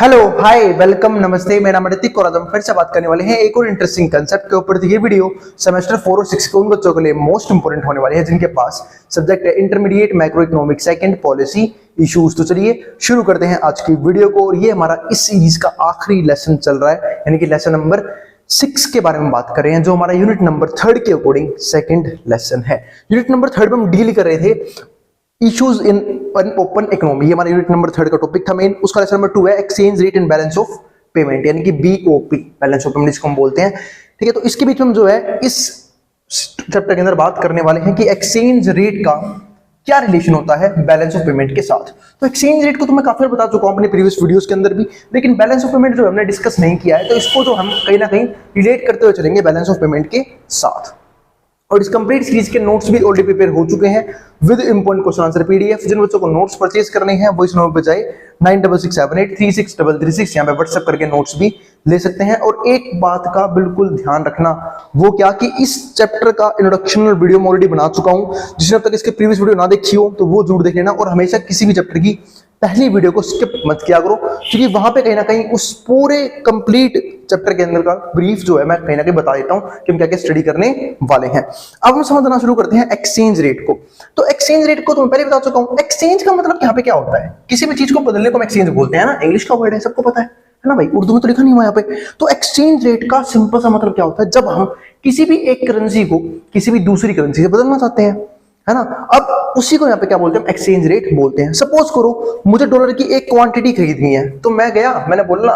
Hello hi welcome नमस्ते, मेरा नाम ऋतिक और आज हम फिर से बात करने वाले हैं एक और इंटरेस्टिंग कंसेप्ट के ऊपर। ये वीडियो सेमेस्टर 4 और 6 के उन बच्चों के लिए मोस्ट इंपोर्टेंट होने वाली है जिनके पास सब्जेक्ट है intermediate macro economics second policy issues. तो चलिए शुरू करते हैं आज की वीडियो को। और ये हमारा इस सीरीज का आखिरी लेसन चल रहा है, यानी कि लेसन नंबर 6 के बारे में बात कर रहे हैं, जो हमारा यूनिट नंबर 3 के अकॉर्डिंग सेकंड लेसन है। यूनिट नंबर 3 में हम डील कर रहे थे इश्यूज इन ओपन इकोनॉमी। ये हमारा यूनिट नंबर 3 का टॉपिक था मेन। उसका लेसन नंबर 2 है exchange rate and balance of payment, यानी कि बीओपी, बैलेंस ऑफ पेमेंट जिसको हम बोलते हैं। ठीक है, तो इसके बीच में हम जो है इस चैप्टर के अंदर बात करने वाले हैं कि एक्सचेंज रेट का क्या रिलेशन होता है बैलेंस ऑफ पेमेंट के साथ। तो एक्सचेंज रेट को तो मैं काफी बार बता चुका हूं अपने प्रीवियस वीडियोस के अंदर भी, लेकिन बैलेंस ऑफ पेमेंट जो हमने डिस्कस नहीं किया है, तो इसको जो हम कहीं ना कहीं रिलेट करते हुए चलेंगे बैलेंस ऑफ पेमेंट के साथ। और इस कंप्लीट सीरीज के नोट्स भी ऑलरेडी प्रिपेयर हो चुके हैं with important question answer PDF. जिन बच्चों को नोट्स परचेज करने हैं वो इस नंबर पे जाए 9667836333, यहाँ पे व्हाट्सएप करके नोट्स भी ले सकते हैं। और एक बात का बिल्कुल ध्यान रखना, वो क्या कि इस चैप्टर का इंट्रोडक्शनल वीडियो मैं ऑलरेडी बना चुका हूं। जिसने अब तक इसके प्रीवियस वीडियो ना देखी हो तो वो जरूर देख लेना। और हमेशा किसी भी चैप्टर की पहली वीडियो को स्किप मत किया करो, क्योंकि वहां पे कहीं ना कहीं उस पूरे कंप्लीट चैप्टर के अंदर का ब्रीफ जो है मैं कहीं ना कहीं बता देता हूं कि हम क्या क्या स्टडी करने वाले हैं। अब हम समझना शुरू करते हैं एक्सचेंज रेट को। तो एक्सचेंज रेट को तो मैं पहले बता चुका हूं। एक्सचेंज का मतलब यहाँ पे क्या होता है, किसी भी चीज को बदलने को हम एक्सचेंज बोलते हैं ना, इंग्लिश का वर्ड है, सबको पता है ना भाई, उर्दू में तो लिखा नहीं हुआ यहाँ पे। तो एक्सचेंज रेट का सिंपल सा मतलब क्या होता है, जब हम किसी भी एक करेंसी को किसी भी दूसरी करेंसी से बदलना चाहते हैं, है ना। अब उसी को यहाँ पे क्या बोलते हैं, एक्सचेंज रेट बोलते हैं। सपोज करो मुझे डॉलर की एक क्वांटिटी खरीदनी है, तो मैं गया, मैंने बोलना,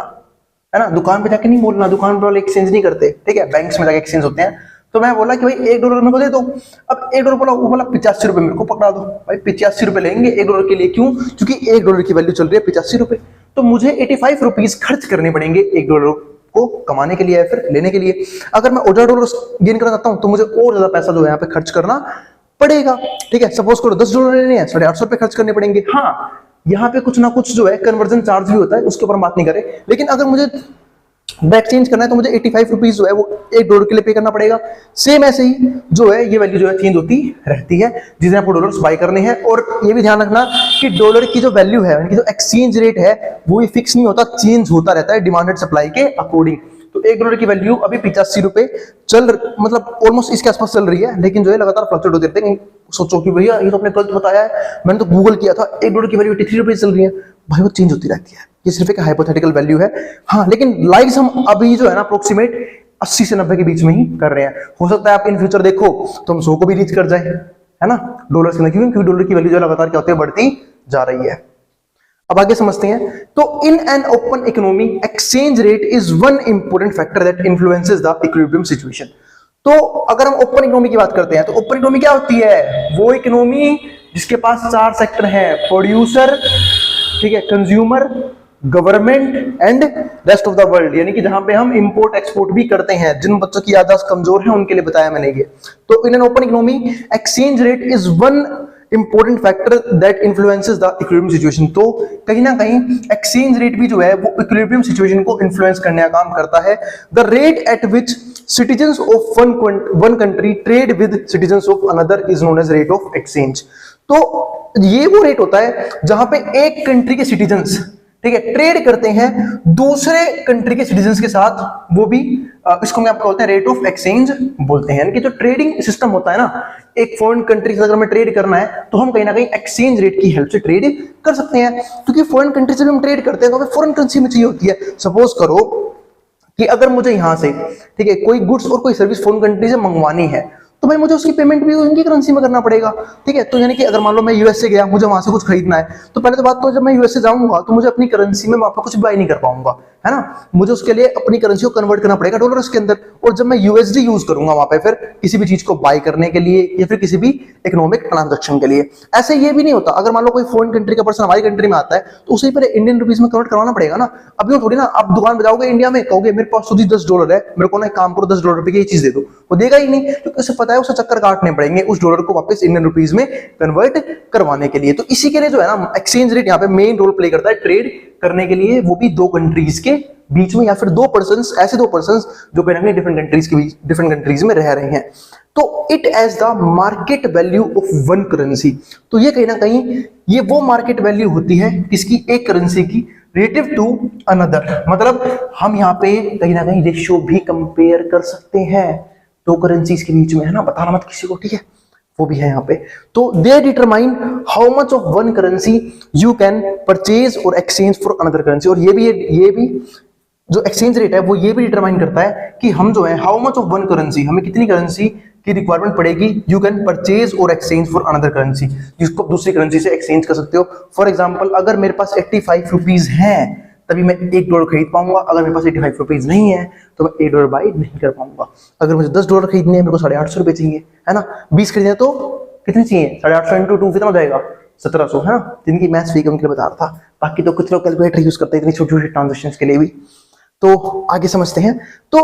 है ना, दुकान पे जाके नहीं बोलना, दुकान पर वाले एक्सचेंज नहीं करते, ठीक है, बैंक्स में जाके एक्सचेंज होते हैं। तो मैं बोला कि भाई $1 मेरे को दे दो। अब $1 बोला, वो बोला 85 रुपए मेरे को पकड़ा दो। भाई 85 रुपए लेंगे $1 के लिए, क्यों? क्योंकि $1 की वैल्यू चल रही है 85 रुपए। तो मुझे 85 रुपीज खर्च करने पड़ेंगे $1 को कमाने के लिए या फिर लेने के लिए। अगर मैं $1 गेन करना चाहता हूं तो मुझे और ज्यादा पैसा जो है यहाँ पे खर्च करना पड़ेगा। ठीक है, सपोज करो $10 लेने हैं, 850 रुपए खर्च करने पड़ेंगे। हाँ, यहाँ पे कुछ ना कुछ जो है कन्वर्जन चार्ज भी होता है, उसके ऊपर बात नहीं करें। लेकिन अगर मुझे एक्सचेंज करना है तो मुझे 85 रुपीज जो है वो $1 के लिए पे करना पड़ेगा। सेम ऐसे ही जो है ये वैल्यू जो है चेंज होती रहती है जिसे आपको डॉलर्स बाय करने हैं। और ये भी ध्यान रखना कि डॉलर की जो वैल्यू है, यानी कि जो एक्सचेंज रेट है, वो भी फिक्स नहीं होता, चेंज होता रहता है डिमांड एंड सप्लाई के अकॉर्डिंग। तो $1 की वैल्यू अभी 85 रुपए मतलब ऑलमोस्ट इसके आसपास चल रही है, लेकिन जो है लगातार फ्लक्चुएट होते रहते हैं। सोचो कि भैया ये तो आपने गलत बताया है, मैंने तो गूगल किया था, $1 की वैल्यू 83 रुपए चल रही है। भाई वो चेंज होती रहती है, ये सिर्फ एक हाइपोथेटिकल वैल्यू है। हाँ, लेकिन लाइक्स हम अभी जो है ना अप्रोक्सीमेट 80 से 90 के बीच में ही कर रहे हैं। हो सकता है आप इन फ्यूचर देखो तो हम 100 को भी रीच कर जाए, है ना, डॉलर से, क्योंकि $1 की वैल्यू जो लगातार क्या होती है, बढ़ती जा रही है। अब आगे समझते हैं। तो in an open economy exchange rate is one important factor that influences the equilibrium situation. तो अगर हम ओपन इकोनॉमी की बात करते हैं तो ओपन इकोनॉमी क्या होती है, वो इकोनॉमी जिसके पास 4 सेक्टर है, प्रोड्यूसर, ठीक है, consumer, government and rest of the world, यानी कि जहां पे हम इंपोर्ट एक्सपोर्ट भी करते हैं। जिन बच्चों की याददाश्त कमजोर है उनके लिए बताया मैंने ये। तो in an open economy exchange rate is one important factor that influences the equilibrium situation. तो कहीं ना कहीं एक्सचेंज रेट भी जो है वो इक्विलिब्रियम सिचुएशन को इन्फ्लुएंस करने का काम करता है। The rate at which citizens of one country trade with citizens of another is known as rate of exchange. तो ये वो रेट होता है जहां पे एक कंट्री के सिटीजंस, ठीक है, ट्रेड करते हैं दूसरे कंट्री के सिटीजंस के साथ, वो भी इसको मैं आपको बोलते हैं रेट ऑफ एक्सचेंज बोलते हैं। यानी कि जो ट्रेडिंग सिस्टम होता है ना, एक फॉरेन कंट्री से अगर हमें ट्रेड करना है तो हम कहीं ना कहीं एक्सचेंज रेट की हेल्प से ट्रेड कर सकते हैं, क्योंकि फॉरेन कंट्री से भी हम ट्रेड करते हैं तो हमें फॉरेन करेंसी में चाहिए होती है। सपोज करो कि अगर मुझे यहां से, ठीक है, कोई गुड्स और कोई सर्विस फॉरेन कंट्री से मंगवानी है, तो भाई मुझे उसकी पेमेंट भी उनकी करेंसी में करना पड़ेगा। ठीक है, तो यानी कि अगर मान लो मैं यूएसए गया, मुझे वहां से कुछ खरीदना है, तो पहले तो बात तो जब मैं यूएसए जाऊंगा तो मुझे अपनी करेंसी में वहां पर कुछ बाय नहीं कर पाऊंगा, है ना, मुझे उसके लिए अपनी करेंसी को कन्वर्ट करना पड़ेगा डॉलर्स के अंदर। और जब मैं यूएसडी यूज करूंगा वहां पे फिर किसी भी चीज को बाय करने के लिए या फिर किसी भी इकोनॉमिक ट्रांजैक्शन के लिए। ऐसे ये भी नहीं होता, अगर मान लो कोई फॉरेन कंट्री का पर्सन हमारी कंट्री में आता है तो उसे पहले इंडियन रुपीज में कन्वर्ट करवाना पड़ेगा ना। अभी वो थोड़ी ना आप दुकान पे जाओगे इंडिया में, कहोगे मेरे पास तो $10 है, मेरे को ना एक काम करो $10 की ये चीज दे दो, वो देगा ही नहीं, क्योंकि उसे पता है उसे चक्कर काटने पड़ेंगे उस डॉलर को वापस इंडियन रुपीज में कन्वर्ट करवाने के लिए। तो इसी के लिए जो है ना एक्सचेंज रेट यहाँ पे मेन रोल प्ले करता है ट्रेड करने के लिए, वो भी 2 कंट्रीज के बीच में, या फिर 2 पर्संस, ऐसे 2 पर्संस जो कहीं ना कहीं डिफरेंट कंट्रीज में रह रहे हैं। तो it as the market value of one currency. तो ये कहीं ना कहीं ये वो मार्केट वैल्यू होती है किसकी, एक करेंसी की, रिलेटिव टू अनदर, मतलब हम यहाँ पे कहीं ना कहीं रेशियो भी कंपेयर कर सकते हैं दो करेंसीज के बीच में, है ना, बताना मत किसी को, ठीक है, वो भी है यहाँ पे। तो they determine how much of one currency you can purchase or exchange for another currency. और ये भी जो एक्सचेंज रेट है वो ये भी डिटरमाइन करता है कि हम जो है how much of one currency, हमें कितनी करेंसी की रिक्वायरमेंट पड़ेगी you can purchase or exchange for another currency, जिसको दूसरी करेंसी से एक्सचेंज कर सकते हो। फॉर एग्जाम्पल, अगर मेरे पास 85 रुपीज है तभी मैं $1 खरीद पाऊंगा, अगर मेरे पास 85 रुपीज नहीं है तो मैं $1 बाई नहीं कर पाऊंगा। अगर मुझे $10 खरीदने हैं, मेरे को 850 रुपए चाहिए, है ना, 20 खरीदने तो कितने चाहिए, 850 इंटू 2 कितना हो जाएगा, 1700, है ना। जिनकी मैथ्स वीक उनके लिए बता रहा था, बाकी तो कुछ लोग कैलकुलेटर यूज करते हैं इतनी छोटी छोटी ट्रांजेक्शन के लिए भी। तो आगे समझते हैं। तो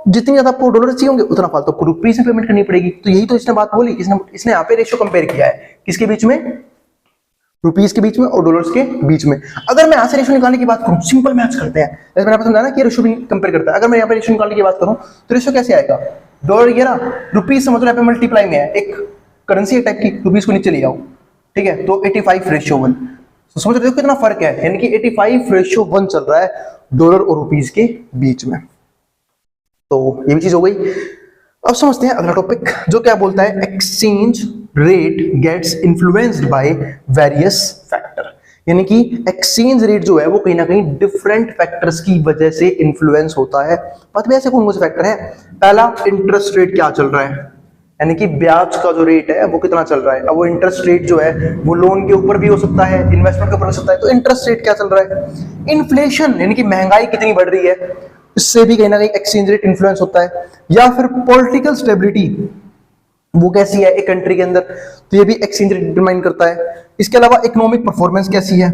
जितनी ज्यादा आपको डॉलर चाहिए होंगे उतना फालतू आपको रुपीज में पेमेंट करनी पड़ेगी। तो यही तो इसने बात बोली, इसने यहाँ पे रेशियो कंपेयर किया है, किसके बीच में, रुपीज के बीच में और डॉलर्स के बीच में। अगर मैं यहाँ से रेशियो निकालने की बात करूं, सिंपल मैथ्स करते हैं, जैसे मैंने आपको समझाया ना कि रेशियो भी कंपेयर करता है। अगर मैं यहाँ पे रेशियो निकालने की बात करूं तो रेशियो कैसे आएगा, डॉलर ये ना, रुपीज समझ लो यहाँ पे मल्टीप्लाई में है, एक करेंसी टाइप की, रुपीज को नीचे ले आओ, ठीक है, तो 85:1। तो समझ रहे हो कितना फर्क है, यानी कि 85:1 चल रहा है डॉलर और रुपीज के बीच में। तो ये भी चीज हो गई। अब समझते हैं अगला टॉपिक, जो क्या बोलता है, exchange rate gets influenced by various factor, यानी कि एक्सचेंज रेट जो है वो कहीं ना कहीं डिफरेंट फैक्टर्स की वजह से इन्फ्लुएंस होता है। पता भी ऐसे कौन कौन से फैक्टर है। पहला, इंटरेस्ट रेट क्या चल रहा है, यानी कि ब्याज का जो रेट है वो कितना चल रहा है। अब वो इंटरेस्ट रेट जो है वो लोन के ऊपर भी हो सकता है, इन्वेस्टमेंट के ऊपर हो सकता है, तो इंटरेस्ट रेट क्या चल रहा है। इन्फ्लेशन, यानी कि महंगाई कितनी बढ़ रही है, इससे भी कहीं ना कहीं एक्सचेंज रेट इन्फ्लुएंस होता है। या फिर पॉलिटिकल स्टेबिलिटी, वो कैसी है एक कंट्री के अंदर, तो ये भी एक्सचेंज रेट डिटरमाइन करता है। इसके अलावा इकोनॉमिक परफॉर्मेंस कैसी है,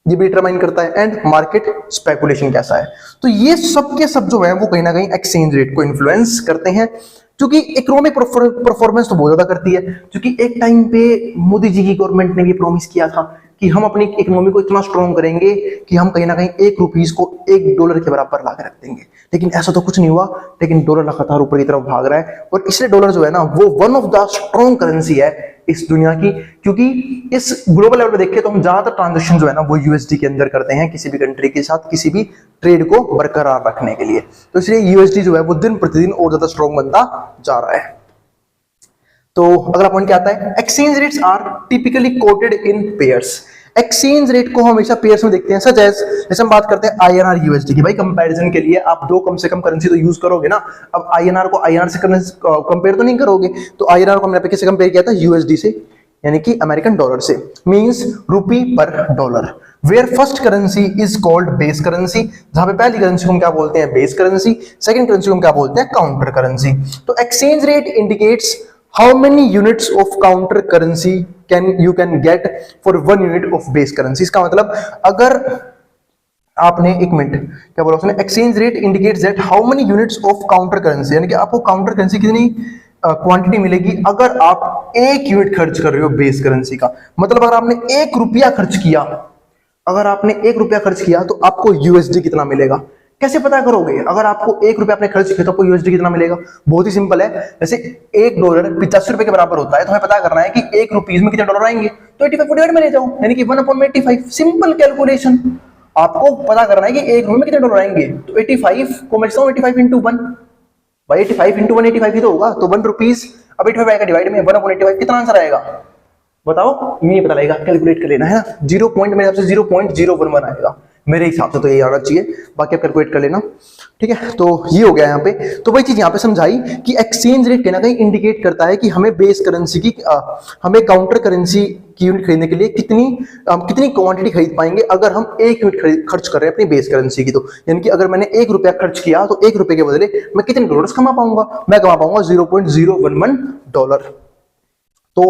ये भी डिटरमाइन करता है। एंड मार्केट स्पेकुलेशन कैसा है। तो ये सब के सब जो है वो कहीं ना कहीं एक्सचेंज रेट को इन्फ्लुएंस करते हैं, क्योंकि इकोनॉमिक परफॉर्मेंस तो बहुत ज्यादा करती है। क्योंकि एक टाइम पे मोदी जी की गवर्नमेंट ने भी प्रॉमिस किया था कि हम अपनी इकोनॉमी को इतना स्ट्रॉन्ग करेंगे कि हम कहीं ना कहीं ₹1 को $1 के बराबर ला के रख देंगे, लेकिन ऐसा तो कुछ नहीं हुआ। लेकिन डॉलर लगातार ऊपर की तरफ भाग रहा है, और इसलिए डॉलर जो है ना वो one of the strong currency है इस दुनिया की। क्योंकि इस ग्लोबल लेवल पे देखें तो हम ज्यादातर ट्रांजेक्शन जो है ना वो यूएसडी के अंदर करते हैं, किसी भी कंट्री के साथ किसी भी ट्रेड को बरकरार रखने के लिए। तो इसलिए यूएसडी जो है वो दिन प्रतिदिन और ज्यादा स्ट्रॉन्ग बनता जा रहा है। तो अगला पॉइंट क्या आता है, exchange rates are typically quoted in pairs. Exchange rate को हम हमेशा पेयर्स में देखते हैं, सच एज, जैसे हम बात करते हैं आईएनआर यूएसडी की, भाई कंपैरिजन के लिए आप दो कम से कम करेंसी तो यूज करोगे ना। अब आईएनआर को आईएनआर से कंपेयर तो नहीं करोगे, तो आईएनआर को हमने पे किससे कंपेयर किया था, यूएसडी से, यानी कि अमेरिकन डॉलर से, means rupee per dollar. Where first currency is called base currency, जहां पे पहली करेंसी को हम क्या बोलते हैं, बेस करेंसी, सेकंड करेंसी को हम क्या बोलते हैं, काउंटर करेंसी। तो exchange rate indicates how many units of counter currency you can get for 1 unit of base currency। इसका मतलब अगर आपने, एक मिनट क्या बोला उसने, exchange rate indicates that how many units of counter currency, यानी कि आपको काउंटर करेंसी कितनी क्वांटिटी मिलेगी अगर आप 1 यूनिट खर्च कर रहे हो बेस करेंसी का। मतलब अगर आपने ₹1 खर्च किया, अगर आपने ₹1 खर्च किया तो आपको यूएसडी कितना मिलेगा। कैसे पता करोगे, अगर आपको ₹1 आपने खर्च किया तो आपको यूएसडी कितना मिलेगा। बहुत ही सिंपल है, जैसे $1 ₹85 के बराबर होता है, तो हमें पता करना है कि ₹1 में कितने डॉलर आएंगे, तो 85 को डिवाइड में ले जाओ, यानी कि 1/85। सिंपल कैलकुलेशन, आपको पता करना है कि ₹1 में कितने डॉलर आएंगे, तो 85 को मैं 85 इंटू 1, भाई 85 इंटू 185 ही तो होगा, तो ₹1। अब 85 आएगा डिवाइड में 1/85, कितना आंसर आएगा बताओ, ये पता लगेगा, कैलकुलेट कर लेना है ना। 0 पॉइंट मेरे हिसाब से 0.011 आएगा, मेरे हिसाब से तो ये आना चाहिए, बाकी आप कैलकुलेट कर लेना, ठीक है। तो ये हो गया यहाँ पे। तो वही चीज यहाँ पे समझाई कि एक्सचेंज रेट कहीं ना कहीं इंडिकेट करता है कि हमें बेस करेंसी की हमें काउंटर करेंसी की यूनिट खरीदने के लिए कितनी क्वांटिटी खरीद पाएंगे अगर हम 1 यूनिट खर्च कर रहे हैं अपनी बेस करेंसी की। तो यानी कि अगर मैंने ₹1 खर्च किया तो ₹1 के बदले मैं कितने डॉलर्स कमा पाऊंगा, मैं कमा पाऊंगा $0.011। तो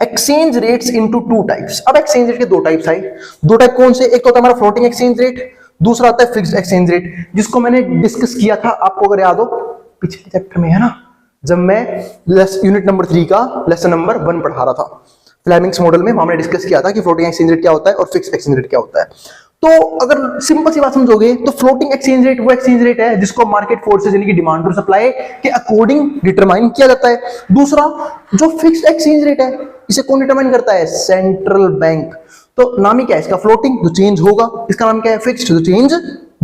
एक्सचेंज रेट्स इनटू 2 टाइप्स। अब एक्सचेंज रेट के 2 टाइप्स आए। 2 टाइप कौन से, एक तो होता है हमारा फ्लोटिंग एक्सचेंज रेट, दूसरा आता है फिक्स्ड एक्सचेंज रेट, जिसको मैंने डिस्कस किया था, आपको अगर याद हो पिछले चैप्टर में, है ना, जब मैं यूनिट नंबर 3 का लेसन नंबर 1 पढ़ा रहा था फ्लेमिंग्स मॉडल में, वहां हमने डिस्कस किया था कि फ्लोटिंग एक्सचेंज रेट क्या होता है और फिक्स्ड एक्सचेंज रेट क्या होता है। तो अगर सिंपल सी बात समझोगे तो फ्लोटिंग एक्सचेंज रेट वो एक्सचेंज रेट है जिसको मार्केट फोर्सेस यानी कि डिमांड और सप्लाई के अकॉर्डिंग डिटरमाइन किया जाता है। दूसरा जो फिक्स्ड एक्सचेंज रेट है, इसे कौन डिटरमाइन करता है, सेंट्रल बैंक। तो नाम ही क्या है इसका, फ्लोटिंग, जो चेंज होगा। इसका नाम क्या है, फिक्स्ड, जो चेंज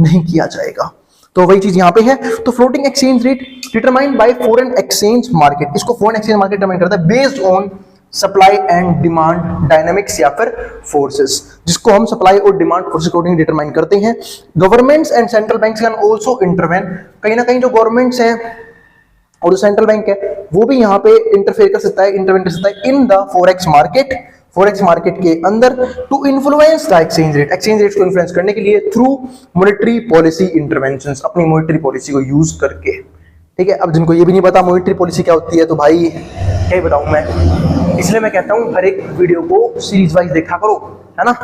नहीं किया जाएगा। तो वही चीज यहां पे है। तो floating exchange rate determined by foreign exchange market, इसको फॉरेन एक्सचेंज मार्केट डिटरमाइन करता है based on supply and demand dynamics या फिर फोर्सेस, जिसको हम सप्लाई और डिमांड फोर्सेस अकॉर्डिंग डिटरमाइन करते हैं। Governments and central banks can also intervene, कहीं ना कहीं जो गवर्नमेंट्स हैं और जो सेंट्रल बैंक है वो भी यहाँ पे इंटरफेयर कर सकता है, इंटरवेन कर सकता है in the forex market, forex market के अंदर, to influence the exchange rate, exchange rate को इन्फ्लुएंस करने के लिए थ्रू मॉनेटरी पॉलिसी इंटरवेंशंस, अपनी मॉनेटरी पॉलिसी को यूज करके। ठीक है, अब जिनको ये भी नहीं पता मॉनेटरी पॉलिसी क्या होती है, तो भाई क्या बताऊं मैं, इसलिए मैं कहता हूं हर एक वीडियो को सीरीज वाइज देखा करो, है ना,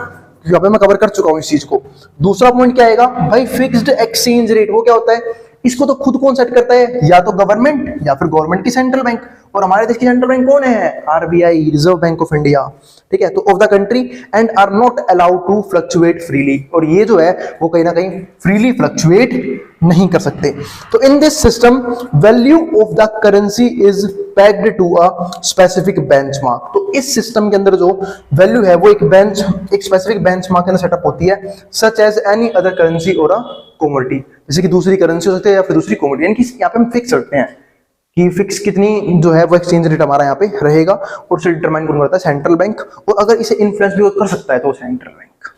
यहाँ पे मैं कवर कर चुका हूं इस चीज को। दूसरा पॉइंट क्या आएगा भाई, फिक्स्ड एक्सचेंज रेट, वो क्या होता है, इसको तो खुद कौन सेट करता है, या तो गवर्नमेंट या फिर गवर्नमेंट की सेंट्रल बैंक, और हमारे देश की सेंट्रल बैंक कौन है, RBI, reserve bank of India. ठीक है, तो of the country and are not allowed to fluctuate freely, और ये जो है वो कहीं ना कहीं फ्रीली फ्लक्चुएट नहीं कर सकते। तो in this system value of the currency is pegged to a specific benchmark, तो इस सिस्टम के अंदर जो वैल्यू है वो एक स्पेसिफिक बेंचमार्क के अंदर सेटअप होती है, such as any other currency और अ कमोडिटी, जैसे कि दूसरी करेंसी हो सकती है या फिर दूसरी कमोडिटी, यानी कि यहाँ पे हम फिक्स करते हैं कि फिक्स कितनी जो है वो एक्सचेंज रेट हमारा यहाँ पे रहेगा, और उसे डिटरमाइन कौन करता है, सेंट्रल बैंक, और अगर इसे इन्फ्लुएंस भी कर सकता है तो सेंट्रल बैंक।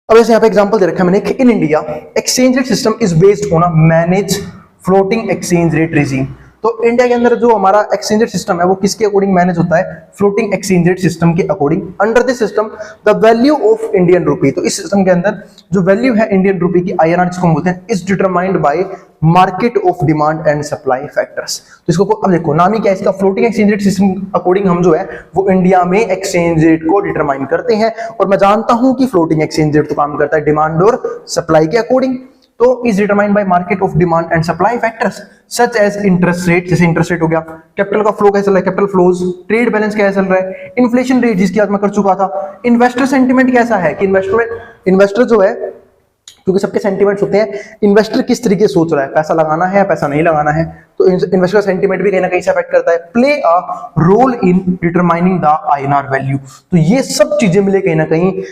अब जैसे यहाँ पे एग्जांपल दे रखा है मैंने, in India exchange rate system is based on a manage floating exchange rate regime, तो इंडिया के अंदर जो हमारा एक्सचेंज रेट सिस्टम है वो किसके अकॉर्डिंग मैनेज होता है, फ्लोटिंग एक्सचेंज रेट सिस्टम के according. Under this system the value of Indian rupee, तो इस सिस्टम के अंदर जो वैल्यू है इंडियन रूपी की, आईएनआर जिसको हम बोलते हैं, is determined by market of demand and supply factors. तो इसको अब देखो नाम ही क्या है इसका, floating exchange rate system according हम जो है वो इंडिया में एक्सचेंज रेट को डिटरमाइन करते हैं, और मैं जानता हूं कि फ्लोटिंग एक्सचेंज रेट तो काम करता है डिमांड और सप्लाई के अकॉर्डिंग, तो is determined by market of demand and supply factors such as interest rate, जैसे इंटरेस्ट रेट हो गया, कैपिटल का फ्लो कैसा चल रहा है, कैपिटल फ्लोज, ट्रेड बैलेंस कैसा चल रहा है, इन्फ्लेशन रेट जिसकी आज मैं कर चुका था, इन्वेस्टर सेंटिमेंट कैसा है कि इन्वेस्टर जो है, क्योंकि सबके सेंटिमेंट्स होते हैं, इन्वेस्टर किस तरीके से सोच रहा है, पैसा लगाना है या पैसा नहीं लगाना है, तो इन्वेस्टर का सेंटिमेंट भी कहीं ना कहीं से अफेक्ट करता है। Play a role in determining the INR value, तो ये सब चीजें मिले कहीं ना कहीं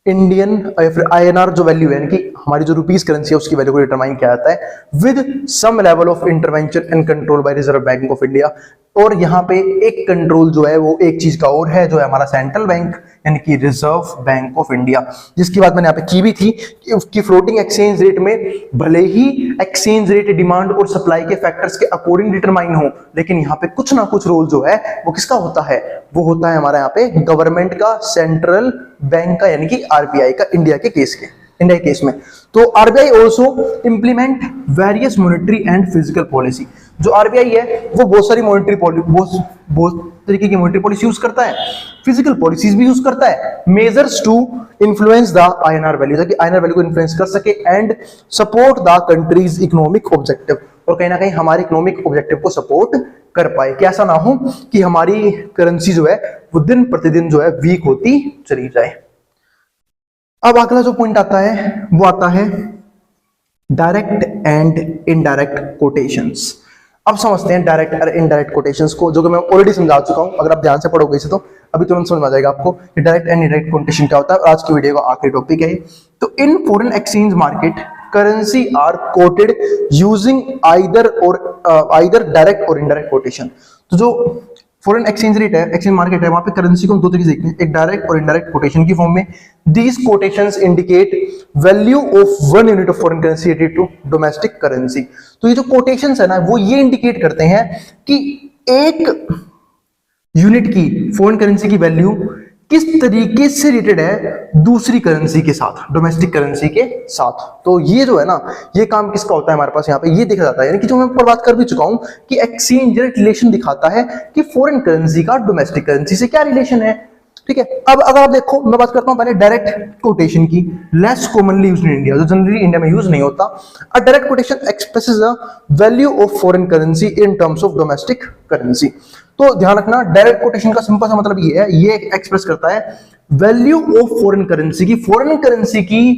इंडियन या फिर आईएनआर जो वैल्यू है, यानी कि हमारी जो रुपीस करेंसी है उसकी वैल्यू को डिटरमाइन किया जाता है with some level of intervention and control by reserve bank of India. और यहाँ पे एक कंट्रोल जो है वो एक चीज का और है, जो है हमारा सेंट्रल बैंक यानी कि रिजर्व बैंक ऑफ इंडिया, जिसकी बात मैंने यहाँ पे की भी थी कि फ्लोटिंग एक्सचेंज रेट में भले ही एक्सचेंज रेट डिमांड और सप्लाई के फैक्टर्स के अकॉर्डिंग डिटरमाइन हो, लेकिन यहाँ पे कुछ ना कुछ रोल जो है वो किसका होता है, वो होता है हमारा यहाँ पे गवर्नमेंट का, सेंट्रल बैंक का, यानी कि आरबीआई का, इंडिया के केस में। तो RBI also implement various monetary and physical policy, जो आरबीआई है वो बहुत सारी मॉनेटरी पॉलिसी, बहुत तरीके की मॉनेटरी पॉलिसी यूज करता है, फिजिकल पॉलिसीज भी यूज करता है, measures to influence the INR value, ताकि आईएनआर वैल्यू को इन्फ्लुएंस कर सके, and support the country's economic objective, और कहीं ना कहीं हमारे इकोनॉमिक ऑब्जेक्टिव को सपोर्ट कर पाए, कि ऐसा ना हो कि हमारी करेंसी जो है वो दिन प्रतिदिन जो है वीक होती चली जाए। अब अगला जो पॉइंट आता है वो आता है डायरेक्ट एंड इनडायरेक्ट कोटेशंस। अब समझते हैं डायरेक्ट और इनडायरेक्ट कोटेशंस को, जो कि मैं ऑलरेडी समझा चुका हूं, अगर आप ध्यान से पढ़ोगे इसे तो अभी तुरंत समझ आ जाएगा आपको कि डायरेक्ट एंड इनडायरेक्ट कोटेशन क्या होता है। आज की वीडियो का आखिरी टॉपिक है। तो in foreign exchange market currency are quoted using either direct और इनडायरेक्ट कोटेशन। तो जो फॉरेन एक्सचेंज रेट है, एक्सचेंज मार्केट है, वहां पे करेंसी को हम दो तरीके से देखते हैं, एक डायरेक्ट और इनडायरेक्ट कोटेशन की फॉर्म में। These quotations indicate value of one unit of foreign currency rated to domestic currency. तो ये जो कोटेशंस है ना, वो ये इंडिकेट करते हैं कि एक यूनिट की फॉरेन करेंसी की वैल्यू किस तरीके से रिलेटेड है दूसरी करेंसी के साथ, डोमेस्टिक करेंसी के साथ। तो ये जो है ना, ये काम किसका होता है हमारे पास यहाँ पे, ये देखा जाता है, यानी कि जो मैं ऊपर बात कर भी चुका हूं कि एक्सचेंज रेट रिलेशन दिखाता है कि फॉरेन करेंसी का डोमेस्टिक करेंसी से क्या रिलेशन है। ठीक है, अब अगर आप देखो, मैं बात करता हूं पहले डायरेक्ट कोटेशन की, less commonly used in India, जो जनरली इंडिया में यूज नहीं होता। अ direct quotation expresses the value of foreign currency in terms of domestic currency. तो ध्यान रखना, डायरेक्ट कोटेशन का सिंपल सा मतलब ये है, ये एक्सप्रेस करता है वैल्यू ऑफ फॉरेन करेंसी की, फॉरेन करेंसी की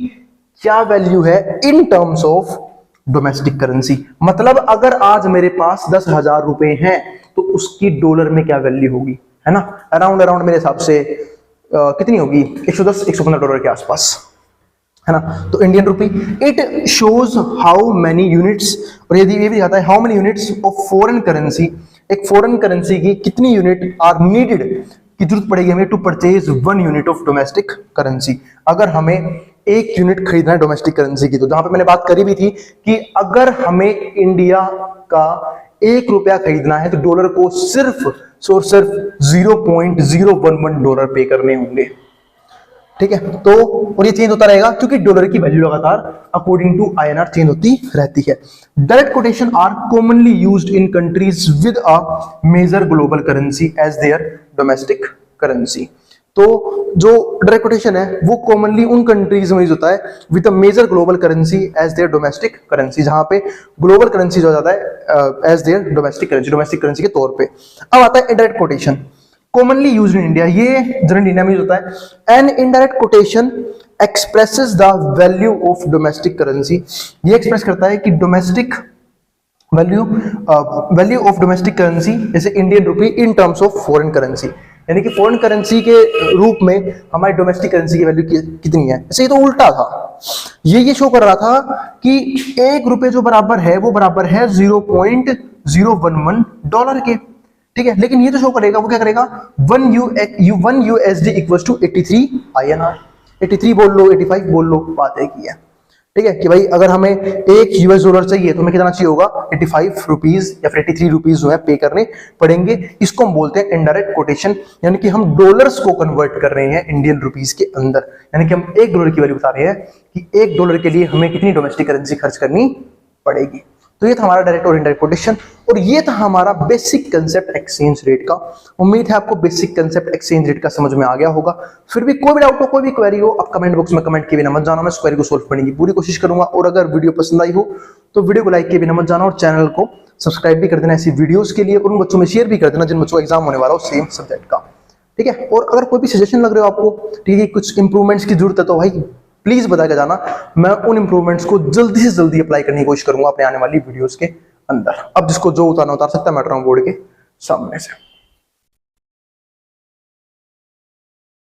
क्या वैल्यू है इन टर्म्स ऑफ डोमेस्टिक करेंसी। मतलब अगर आज मेरे पास 10,000 रुपए हैं तो उसकी डॉलर में क्या वैल्यू होगी, है ना, अराउंड मेरे हिसाब से कितनी होगी, 110 115 डॉलर के आसपास, है ना। तो Indian rupee, it shows how many units, और यदि ये भी दिखाता है how many units of foreign currency, एक फॉरेन करेंसी की कितनी यूनिट आर नीडेड, की जरूरत पड़ेगी हमें to purchase 1 unit of domestic currency, अगर हमें 1 यूनिट खरीदना है डोमेस्टिक करेंसी की। तो जहां पे मैंने बात करी भी थी कि अगर हमें इंडिया का 1 रुपया खरीदना है तो डॉलर को सिर्फ और सिर्फ 0.011 डॉलर पे करने होंगे, ठीक है। तो और ये चेंज होता रहेगा क्योंकि डॉलर की वैल्यू लगातार अकॉर्डिंग टू आईएनआर चेंज होती रहती है। Direct quotation are commonly used in countries with a major global currency as their domestic currency. तो जो डायरेक्ट कोटेशन है वो कॉमनली उन कंट्रीज में यूज होता है with a major global currency as their domestic currency, जहां पे ग्लोबल करेंसी जो जाता है एज देयर डोमेस्टिक करेंसी के तौर पे। अब आता है indirect quotation, commonly used in India, ये जनरल इंडिया में यूज होता है। An indirect quotation expresses the value of domestic currency, ये एक्सप्रेस करता है कि domestic value of domestic currency जैसे Indian rupee in terms of foreign currency, यानी कि फॉरेन करेंसी के रूप में हमारी डोमेस्टिक करेंसी की वैल्यू कितनी है। ऐसे ये तो उल्टा था, ये शो कर रहा था कि 1 रुपये जो बराबर है वो बराबर है 0.011 डॉलर के, ठीक है। लेकिन ये तो शो करेगा, वो क्या करेगा, 1 USD इक्वल्स टू 83 INR, 83 बोल लो 85 बोल लो, बात एक ही है, ठीक है। कि भाई अगर हमें 1 US डॉलर चाहिए तो हमें कितना चाहिए होगा, 85 रुपीज या फिर 83 रुपीज जो है पे करने पड़ेंगे। इसको हम बोलते हैं इनडायरेक्ट कोटेशन, यानी कि हम डॉलर्स को कन्वर्ट कर रहे हैं इंडियन रुपीज के अंदर, यानी कि हम 1 डॉलर की वैल्यू बता रहे हैं कि 1 डॉलर के लिए हमें कितनी डोमेस्टिक करेंसी खर्च करनी पड़ेगी। तो ये था हमारा डायरेक्ट और इनडायरेक्ट कोटेशन, और ये था हमारा बेसिक कंसेप्ट एक्सचेंज रेट का। उम्मीद है आपको बेसिक कंसेप्ट एक्सचेंज रेट का समझ में आ गया होगा। फिर भी कोई भी डाउट हो, कोई भी क्वेरी हो, आप कमेंट बॉक्स में कमेंट किए बिना मत जाना, मैं इस क्वेरी को सोल्व करने की पूरी कोशिश करूंगा। और अगर वीडियो पसंद आई हो तो वीडियो को लाइक किए बिना मत जाना और चैनल को सब्सक्राइब भी कर देना ऐसी वीडियोज के लिए, और उन बच्चों में शेयर भी कर देना जिन बच्चों का एग्जाम होने वाला हो सेम सब्जेक्ट का, ठीक है। और अगर कोई भी सजेशन लग रहे हो आपको, ठीक है, कुछ इंप्रूवमेंट्स की जरूरत है तो भाई प्लीज बता के जाना, मैं उन इंप्रूवमेंट्स को जल्दी से जल्दी अप्लाई करने की कोशिश करूंगा अपने आने वाली वीडियोस के अंदर। अब जिसको जो उतारना उतार सकता है, मैं बोर्ड के सामने से।